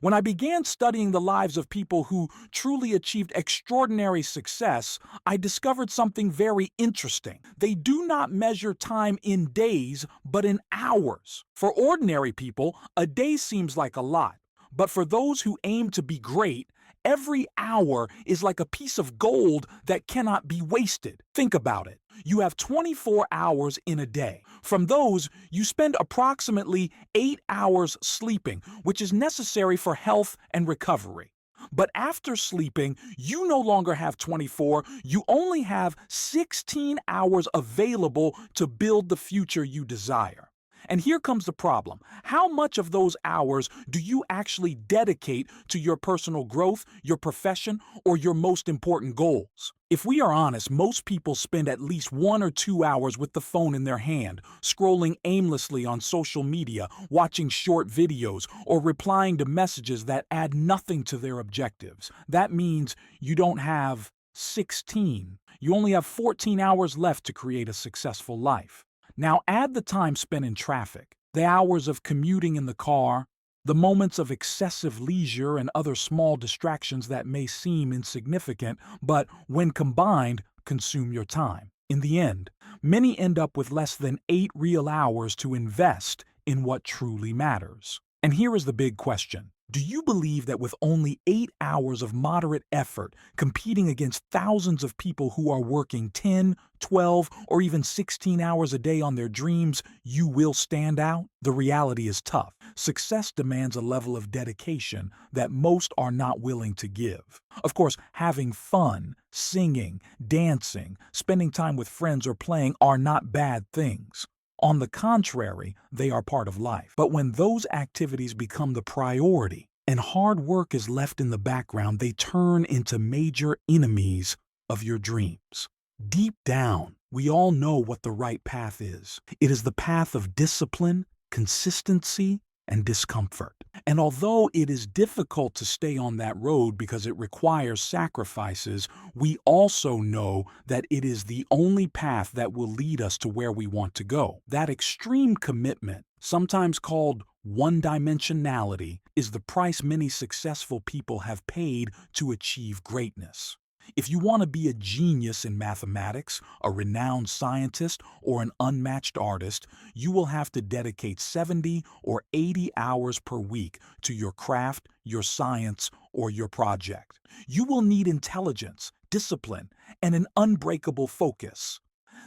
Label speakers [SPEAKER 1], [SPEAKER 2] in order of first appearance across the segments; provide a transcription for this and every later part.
[SPEAKER 1] When I began studying the lives of people who truly achieved extraordinary success, I discovered something very interesting. They do not measure time in days, but in hours. For ordinary people, a day seems like a lot. But for those who aim to be great, every hour is like a piece of gold that cannot be wasted. Think about it. You have 24 hours in a day. From those, you spend approximately 8 hours sleeping, which is necessary for health and recovery. But after sleeping, you no longer have 24, you only have 16 hours available to build the future you desire. And here comes the problem. How much of those hours do you actually dedicate to your personal growth, your profession, or your most important goals? If we are honest, most people spend at least 1 or 2 hours with the phone in their hand, scrolling aimlessly on social media, watching short videos, or replying to messages that add nothing to their objectives. That means you don't have 16. You only have 14 hours left to create a successful life. Now add the time spent in traffic, the hours of commuting in the car, the moments of excessive leisure and other small distractions that may seem insignificant, but when combined, consume your time. In the end, many end up with less than 8 real hours to invest in what truly matters. And here is the big question. Do you believe that with only 8 hours of moderate effort, competing against thousands of people who are working 10, 12, or even 16 hours a day on their dreams, you will stand out? The reality is tough. Success demands a level of dedication that most are not willing to give. Of course, having fun, singing, dancing, spending time with friends, or playing are not bad things. On the contrary, they are part of life. But when those activities become the priority and hard work is left in the background, they turn into major enemies of your dreams. Deep down, we all know what the right path is. It is the path of discipline, consistency, and discomfort. And although it is difficult to stay on that road because it requires sacrifices, we also know that it is the only path that will lead us to where we want to go. That extreme commitment, sometimes called one-dimensionality, is the price many successful people have paid to achieve greatness. If you want to be a genius in mathematics, a renowned scientist, or an unmatched artist, you will have to dedicate 70 or 80 hours per week to your craft, your science, or your project. You will need intelligence, discipline, and an unbreakable focus.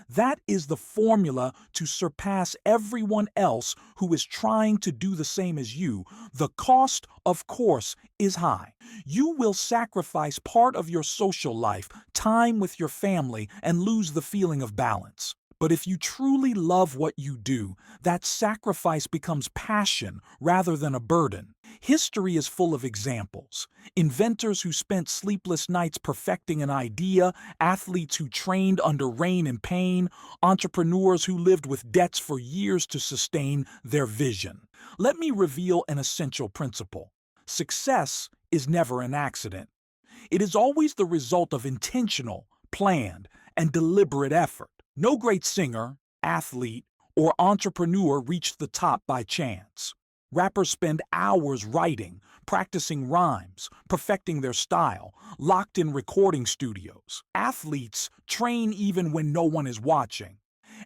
[SPEAKER 1] That is the formula to surpass everyone else who is trying to do the same as you. The cost, of course, is high. You will sacrifice part of your social life, time with your family, and lose the feeling of balance. But if you truly love what you do, that sacrifice becomes passion rather than a burden. History is full of examples. Inventors who spent sleepless nights perfecting an idea, athletes who trained under rain and pain, entrepreneurs who lived with debts for years to sustain their vision. Let me reveal an essential principle. Success is never an accident. It is always the result of intentional, planned, and deliberate effort. No great singer, athlete, or entrepreneur reached the top by chance. Rappers spend hours writing, practicing rhymes, perfecting their style, locked in recording studios. Athletes train even when no one is watching.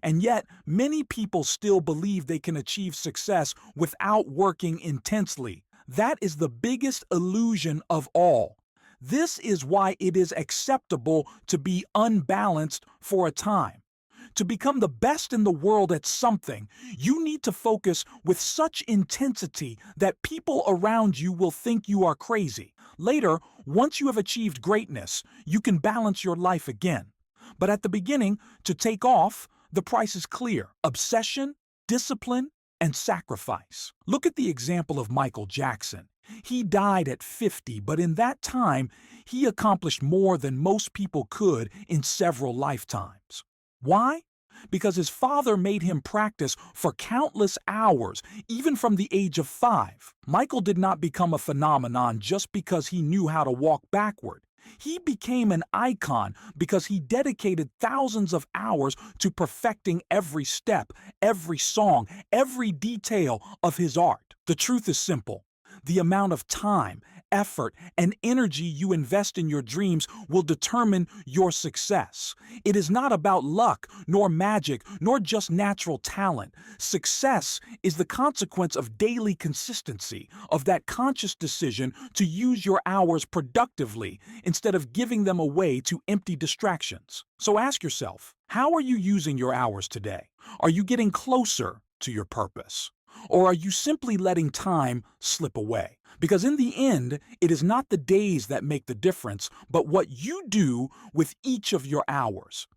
[SPEAKER 1] And yet, many people still believe they can achieve success without working intensely. That is the biggest illusion of all. This is why it is acceptable to be unbalanced for a time. To become the best in the world at something, you need to focus with such intensity that people around you will think you are crazy. Later, once you have achieved greatness, you can balance your life again. But at the beginning, to take off, the price is clear: obsession, discipline, and sacrifice. Look at the example of Michael Jackson. He died at 50, but in that time, he accomplished more than most people could in several lifetimes. Why? Because his father made him practice for countless hours, even from the age of 5. Michael did not become a phenomenon just because he knew how to walk backward. He became an icon because he dedicated thousands of hours to perfecting every step, every song, every detail of his art. The truth is simple. The amount of time, effort, and energy you invest in your dreams will determine your success. It is not about luck, nor magic, nor just natural talent. Success is the consequence of daily consistency, of that conscious decision to use your hours productively instead of giving them away to empty distractions. So ask yourself, how are you using your hours today? Are you getting closer to your purpose? Or are you simply letting time slip away? Because in the end, it is not the days that make the difference, but what you do with each of your hours.